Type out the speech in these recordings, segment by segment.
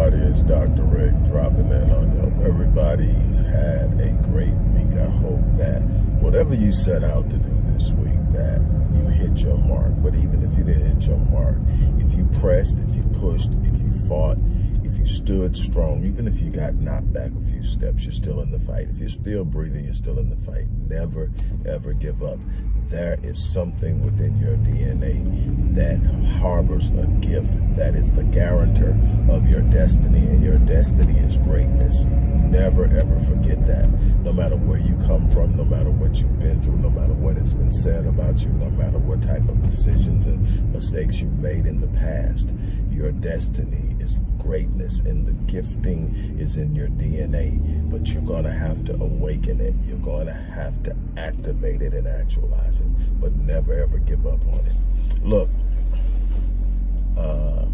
everybody, it's Dr. Rick dropping in on you. Everybody's had a great week. I hope that whatever you set out to do this week, that you hit your mark. But even if you didn't hit your mark, if you pressed, if you pushed, if you fought, if you stood strong, even if you got knocked back a few steps, you're still in the fight. If you're still breathing, you're still in the fight. Never, ever give up. There is something within your DNA that harbors a gift that is the guarantor of your destiny, and your destiny is greatness. Never, ever forget that. No matter where you come from, no matter what you've been through, no matter what has been said about you, no matter what type of decisions and mistakes you've made in the past, your destiny is greatness, and the gifting is in your DNA, but you're going to have to awaken it. You're going to have to activate it and actualize it, but never, ever give up on it. Look, I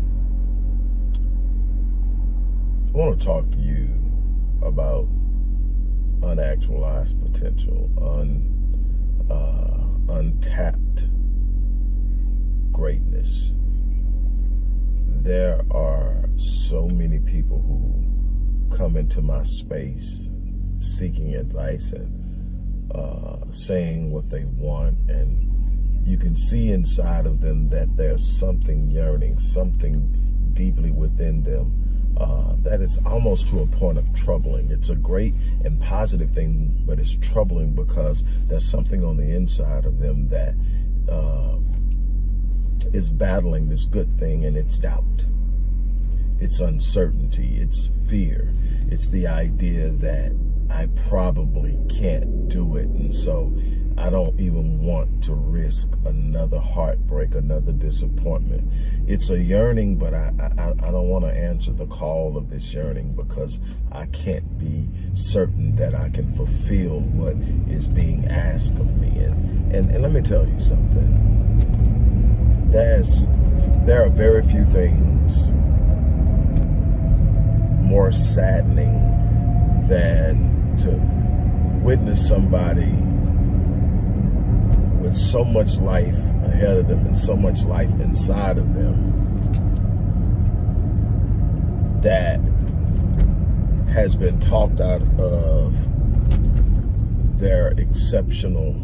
want to talk to you about unactualized potential, untapped greatness. There are so many people who come into my space seeking advice and saying what they want, and you can see inside of them that there's something yearning, something deeply within them that is almost to a point of troubling. It's a great and positive thing, but it's troubling because there's something on the inside of them that is battling this good thing, and it's doubt. It's uncertainty. It's fear. It's the idea that I probably can't do it, and so I don't even want to risk another heartbreak, another disappointment. It's a yearning, but I don't want to answer the call of this yearning because I can't be certain that I can fulfill what is being asked of me. And let me tell you something. There are very few things more saddening than to witness somebody with so much life ahead of them and so much life inside of them that has been talked out of their exceptional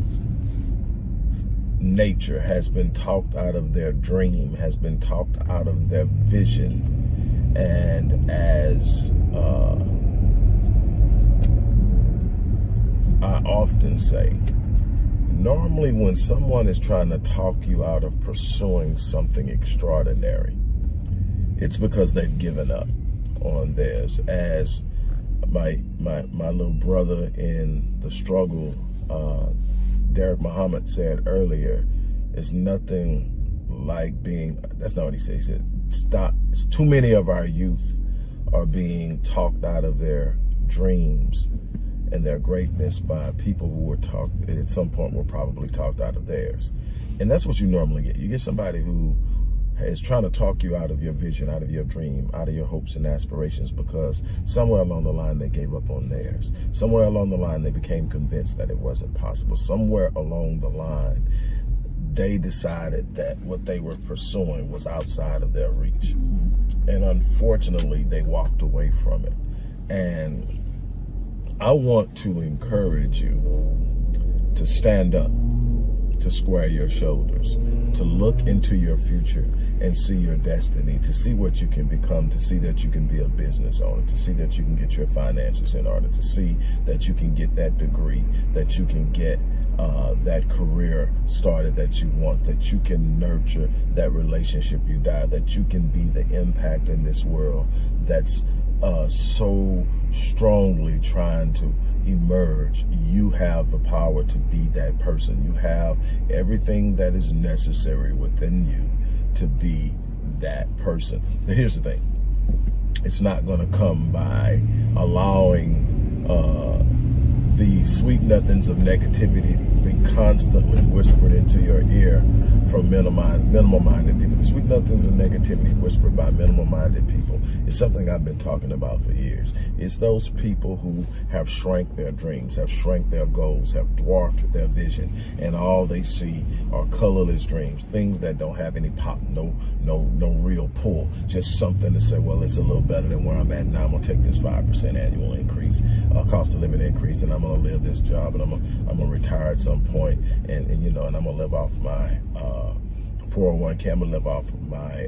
nature, has been talked out of their dream, has been talked out of their vision. And as I often say, normally when someone is trying to talk you out of pursuing something extraordinary, it's because they've given up on theirs. As my little brother in the struggle, Derek Muhammad, said earlier, it's nothing like being, that's not what he said. He said, stop. It's too many of our youth are being talked out of their dreams and their greatness by people who were talked, at some point were probably talked out of theirs. And that's what you normally get. You get somebody who is trying to talk you out of your vision, out of your dream, out of your hopes and aspirations, because somewhere along the line they gave up on theirs. Somewhere along the line they became convinced that it wasn't possible. Somewhere along the line they decided that what they were pursuing was outside of their reach. And unfortunately, they walked away from it. And I want to encourage you to stand up, to square your shoulders, to look into your future and see your destiny, to see what you can become, to see that you can be a business owner, to see that you can get your finances in order, to see that you can get that degree, that you can get that career started that you want, that you can nurture that relationship you desire, that you can be the impact in this world that's so strongly trying to emerge. You have the power to be that person. You have everything that is necessary within you to be that person. Now, here's the thing. It's not going to come by allowing the sweet nothings of negativity to be constantly whispered into your ear from minimal-minded people. The sweet nothings and negativity whispered by minimal-minded people is something I've been talking about for years. It's those people who have shrank their dreams, have shrank their goals, have dwarfed their vision, and all they see are colorless dreams, things that don't have any pop, no real pull, just something to say, well, it's a little better than where I'm at now. I'm gonna take this 5% annual increase, cost of living increase, and I'm gonna live this job, and I'm gonna retire at some point, and I'm gonna live off my 401k. I'm gonna live off of my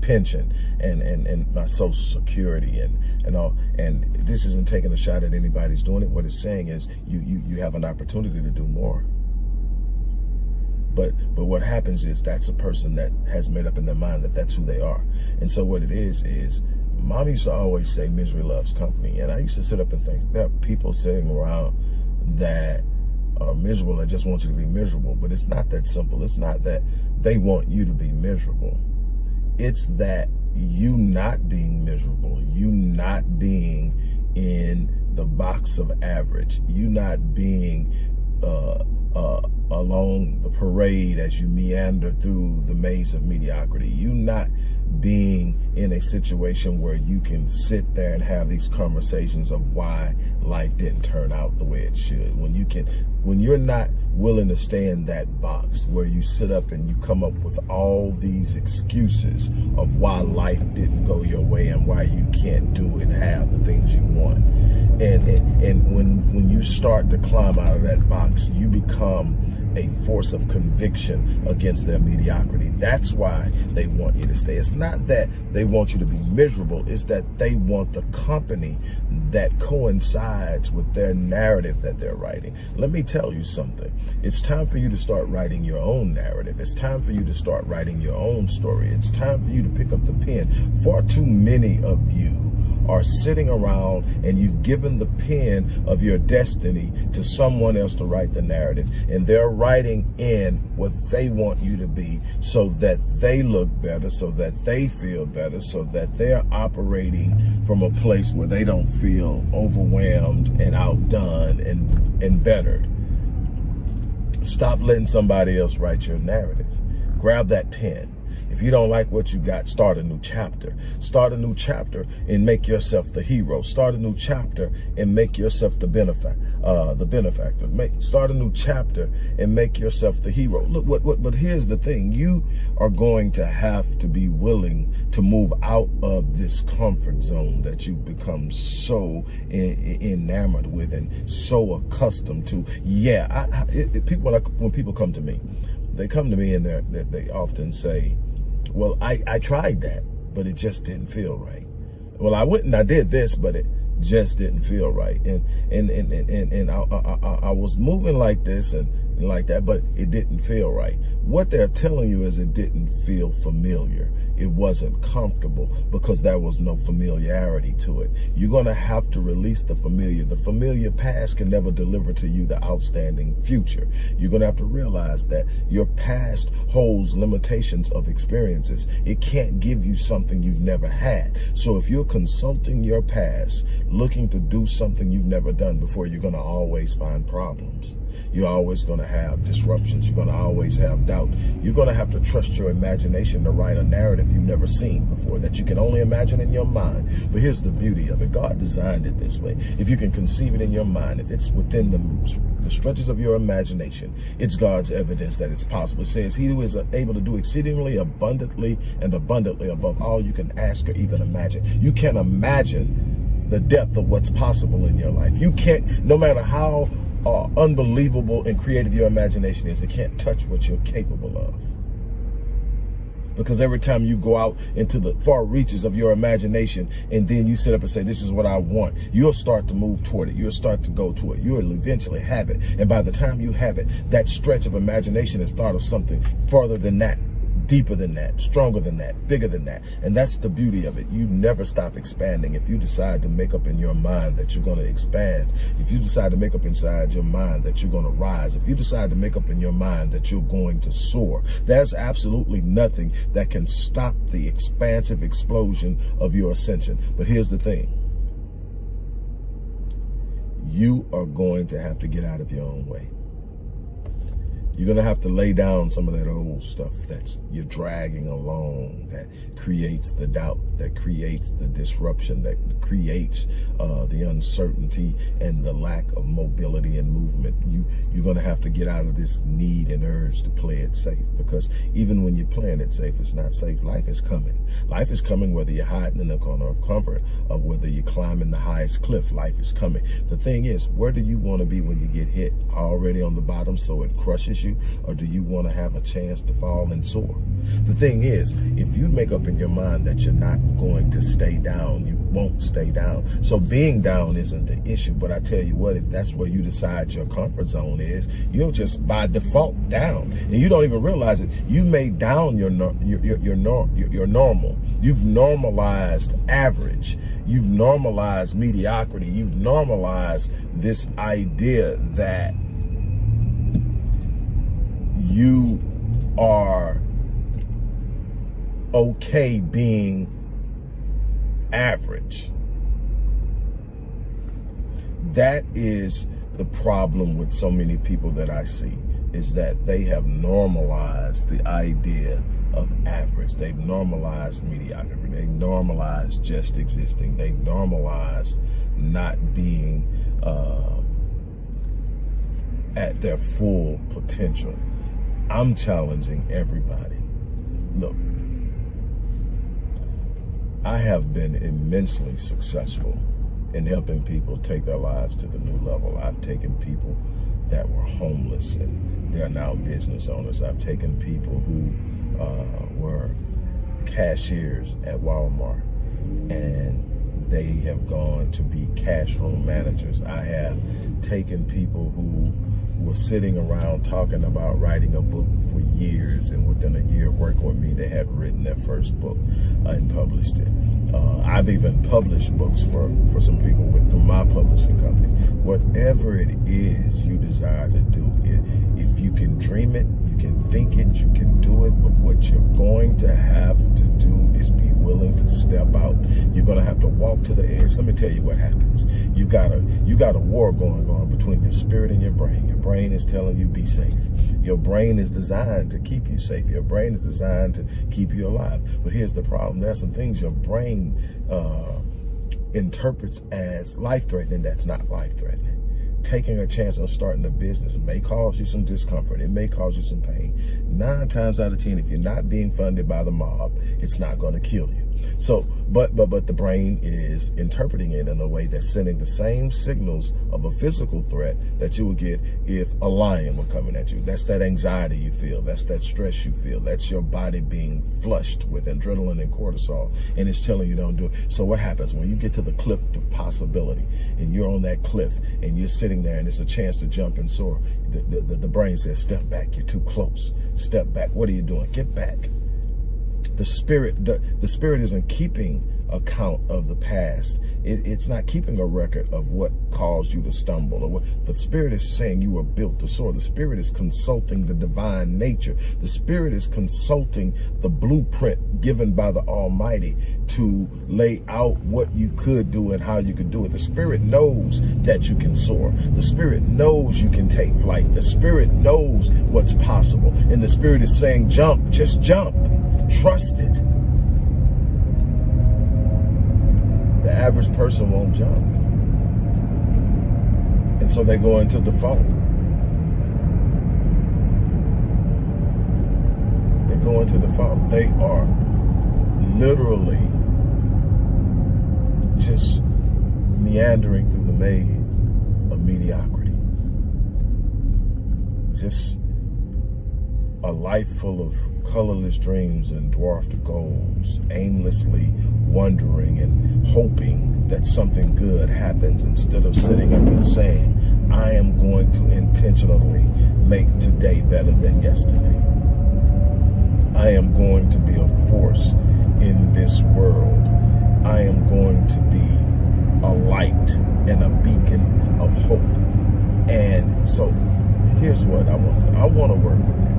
pension and my Social Security and all. And this isn't taking a shot at anybody's doing it. What it's saying is you have an opportunity to do more. But what happens is that's a person that has made up in their mind that that's who they are. And so what it is Mom used to always say misery loves company. And I used to sit up and think there are people sitting around that are miserable that just want you to be miserable. But it's not that simple. It's not that they want you to be miserable. It's that you not being miserable, you not being in the box of average, you not being along the parade as you meander through the maze of mediocrity, you not being in a situation where you can sit there and have these conversations of why life didn't turn out the way it should. When you're not willing to stay in that box where you sit up and you come up with all these excuses of why life didn't go your way and why you can't do and have the things you want. And when you start to climb out of that box, you become a force of conviction against their mediocrity. That's why they want you to stay. It's not that they want you to be miserable. It's that they want the company that coincides with their narrative that they're writing. Let me tell you something. It's time for you to start writing your own narrative. It's time for you to start writing your own story. It's time for you to pick up the pen. Far too many of you are sitting around and you've given the pen of your destiny to someone else to write the narrative, and they're writing in what they want you to be so that they look better, so that they feel better, so that they're operating from a place where they don't feel overwhelmed and outdone and bettered. Stop letting somebody else write your narrative. Grab that pen. If you don't like what you got, start a new chapter. Start a new chapter and make yourself the hero. Start a new chapter and make yourself the benefactor. Start a new chapter and make yourself the hero. Look, but here's the thing. You are going to have to be willing to move out of this comfort zone that you've become so enamored with and so accustomed to. Yeah, when people come to me, they come to me and they often say, well, I tried that, but it just didn't feel right. Well, I went and I did this, but it just didn't feel right. And I was moving like this and like that, but it didn't feel right. What they're telling you is it didn't feel familiar. It wasn't comfortable because there was no familiarity to it. You're going to have to release the familiar. The familiar past can never deliver to you the outstanding future. You're going to have to realize that your past holds limitations of experiences. It can't give you something you've never had. So if you're consulting your past, looking to do something you've never done before, you're going to always find problems. You're always going to have disruptions. You're going to always have doubt. You're going to have to trust your imagination to write a narrative you've never seen before that you can only imagine in your mind. But here's the beauty of it. God designed it this way. If you can conceive it in your mind, if it's within the stretches of your imagination, it's God's evidence that it's possible. It says, he who is able to do exceedingly abundantly and abundantly above all you can ask or even imagine. You can't imagine the depth of what's possible in your life. You can't, no matter how unbelievable and creative your imagination is, it can't touch what you're capable of. Because every time you go out into the far reaches of your imagination and then you sit up and say, this is what I want, you'll start to move toward it. You'll start to go to it. You'll eventually have it. And by the time you have it, that stretch of imagination is thought of something farther than that, deeper than that, stronger than that, bigger than that. And that's the beauty of it. You never stop expanding. If you decide to make up in your mind that you're going to expand, if you decide to make up inside your mind that you're going to rise, if you decide to make up in your mind that you're going to soar, there's absolutely nothing that can stop the expansive explosion of your ascension. But here's the thing. You are going to have to get out of your own way. You're going to have to lay down some of that old stuff that's you're dragging along, that creates the doubt, that creates the disruption, that creates the uncertainty and the lack of mobility and movement. You're going to have to get out of this need and urge to play it safe, because even when you're playing it safe, it's not safe. Life is coming. Life is coming whether you're hiding in the corner of comfort or whether you're climbing the highest cliff. Life is coming. The thing is, where do you want to be when you get hit? Already on the bottom so it crushes you? Or do you want to have a chance to fall and soar? The thing is, if you make up in your mind that you're not going to stay down, you won't stay down. So being down isn't the issue. But I tell you what, if that's where you decide your comfort zone is, you'll just by default down. And you don't even realize it. You made down your normal. You've normalized average. You've normalized mediocrity. You've normalized this idea that you are okay being average. That is the problem with so many people that I see, is that they have normalized the idea of average. They've normalized mediocrity. They've normalized just existing. They've normalized not being at their full potential. I'm challenging everybody. Look, I have been immensely successful in helping people take their lives to the new level. I've taken people that were homeless and they're now business owners. I've taken people who were cashiers at Walmart and they have gone to be cash room managers. I have taken people who were sitting around talking about writing a book for years, and within a year of working with me, they had written their first book and published it. I've even published books for some people through my publishing company. Whatever it is you desire to do, if you can dream it, you can think it, you can do it, but what you're going to have to do is be willing to step out. You're going to have to walk to the edge. Let me tell you what happens. You got a war going on between your spirit and your brain. Your brain is telling you be safe. Your brain is designed to keep you safe. Your brain is designed to keep you alive. But here's the problem. There are some things your brain interprets as life-threatening that's not life-threatening. Taking a chance on starting a business may cause you some discomfort. It may cause you some pain. 9 times out of 10, if you're not being funded by the mob, it's not going to kill you. So, but the brain is interpreting it in a way that's sending the same signals of a physical threat that you would get if a lion were coming at you. That's that anxiety you feel. That's that stress you feel. That's your body being flushed with adrenaline and cortisol, and it's telling you don't do it. So what happens when you get to the cliff of possibility and you're on that cliff and you're sitting there and it's a chance to jump and soar? The brain says, step back. You're too close. Step back. What are you doing? Get back. The spirit isn't keeping account of the past. It's not keeping a record of what caused you to stumble, or what the spirit is saying you were built to soar. The spirit is consulting the divine nature. The spirit is consulting the blueprint given by the Almighty to lay out what you could do and how you could do it. The spirit knows that you can soar. The spirit knows you can take flight. The spirit knows what's possible. And the spirit is saying, jump, just jump. Trust it. The average person won't jump. And so they go into default. They go into default. They are literally just meandering through the maze of mediocrity. Just a life full of colorless dreams and dwarfed goals, aimlessly wondering and hoping that something good happens instead of sitting up and saying, I am going to intentionally make today better than yesterday. I am going to be a force in this world. I am going to be a light and a beacon of hope. And so here's what I want to work with you.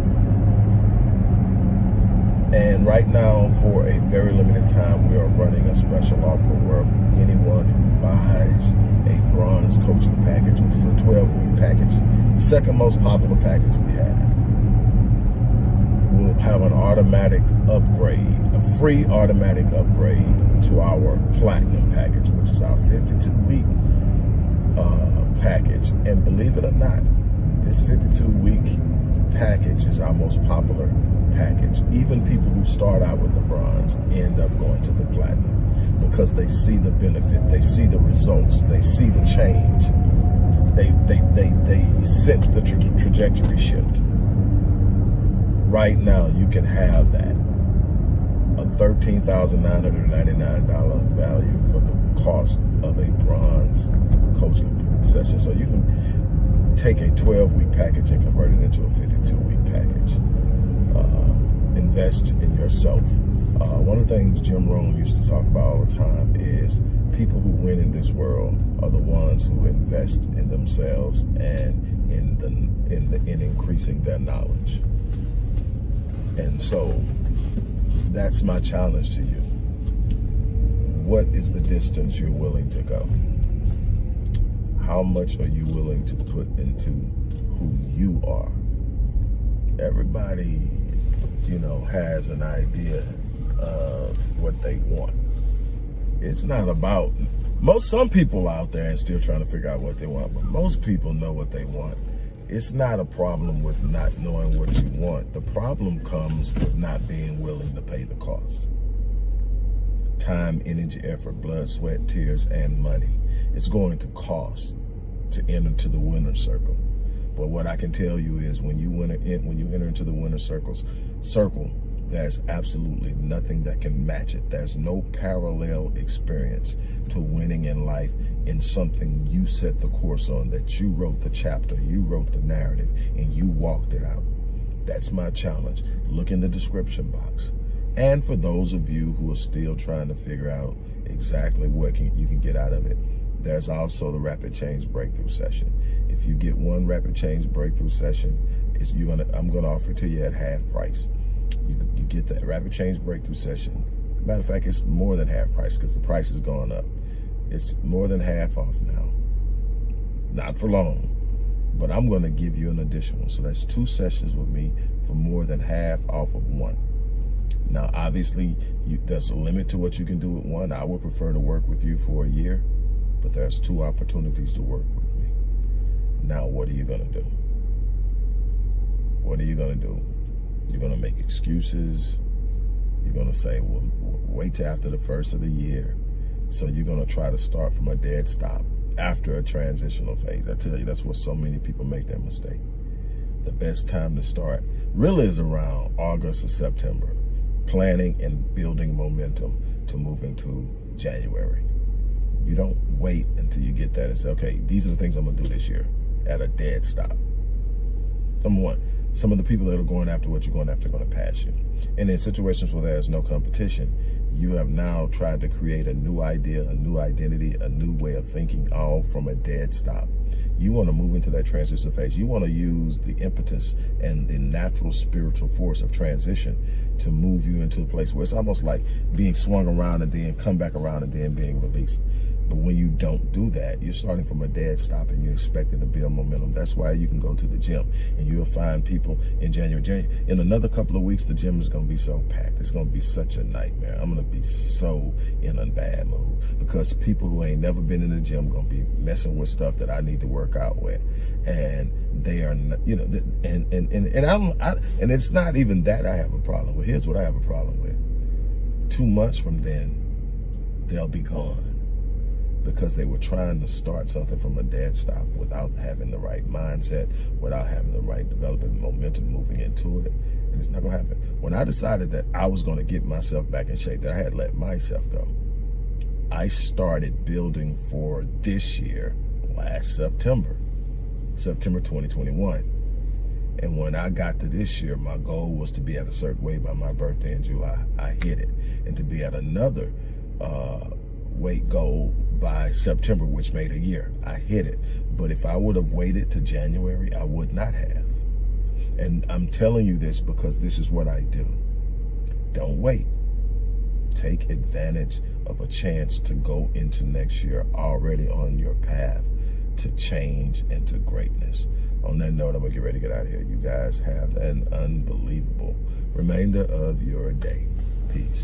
And right now, for a very limited time, we are running a special offer where anyone who buys a bronze coaching package, which is a 12-week package, second most popular package we have, will have an automatic upgrade, a free automatic upgrade to our platinum package, which is our 52-week package. And believe it or not, this 52-week package is our most popular package. Even people who start out with the bronze end up going to the platinum because they see the benefit, they see the results, they see the change, they sense the trajectory shift. Right now, you can have that, a $13,999 value for the cost of a bronze coaching session. So you can take a 12-week package and convert it into a 52-week package. Invest in yourself. One of the things Jim Rohn used to talk about all the time is people who win in this world are the ones who invest in themselves and in increasing their knowledge. And so that's my challenge to you. What is the distance you're willing to go? How much are you willing to put into who you are? Everybody, has an idea of what they want. It's not about, some people out there are still trying to figure out what they want, but most people know what they want. It's not a problem with not knowing what you want. The problem comes with not being willing to pay the cost. Time, energy, effort, blood, sweat, tears, and money. It's going to cost to enter into the winner's circle. But what I can tell you is when you enter into the winner's circle, there's absolutely nothing that can match it. There's no parallel experience to winning in life in something you set the course on, that you wrote the chapter, you wrote the narrative, and you walked it out. That's my challenge. Look in the description box. And for those of you who are still trying to figure out exactly what you can get out of it, there's also the Rapid Change Breakthrough Session. If you get one Rapid Change Breakthrough Session, I'm going to offer it to you at half price. You get the Rapid Change Breakthrough Session. Matter of fact, it's more than half price because the price has gone up. It's more than half off now. Not for long, but I'm going to give you an additional. So that's 2 sessions with me for more than half off of one. Now, obviously, there's a limit to what you can do with one. I would prefer to work with you for a year, but there's 2 opportunities to work with me. Now, what are you going to do? What are you going to do? You're going to make excuses. You're going to say, well, wait till after the first of the year. So you're going to try to start from a dead stop after a transitional phase. I tell you, that's where so many people make that mistake. The best time to start really is around August or September, planning and building momentum to move into January. You don't wait until you get that and say, okay, these are the things I'm going to do this year at a dead stop. Number one, some of the people that are going after what you're going after are going to pass you. And in situations where there's no competition, you have now tried to create a new idea, a new identity, a new way of thinking, all from a dead stop. You want to move into that transition phase. You want to use the impetus and the natural spiritual force of transition to move you into a place where it's almost like being swung around and then come back around and then being released. But when you don't do that, you're starting from a dead stop and you're expecting to build momentum. That's why you can go to the gym and you'll find people in January. In another couple of weeks, the gym is going to be so packed. It's going to be such a nightmare. I'm going to be so in a bad mood because people who ain't never been in the gym are going to be messing with stuff that I need to work out with. And they are, and it's not even that I have a problem with. Here's what I have a problem with. 2 months from then, they'll be gone. Because they were trying to start something from a dead stop without having the right mindset, without having the right development momentum moving into it. And it's not going to happen. When I decided that I was going to get myself back in shape, that I had let myself go, I started building for this year last September 2021. And when I got to this year, my goal was to be at a certain weight by my birthday in July. I hit it. And to be at another weight goal by September, which made a year. I hit it. But if I would have waited to January, I would not have. And I'm telling you this because this is what I do. Don't wait. Take advantage of a chance to go into next year already on your path to change and to greatness. On that note, I'm going to get ready to get out of here. You guys have an unbelievable remainder of your day. Peace.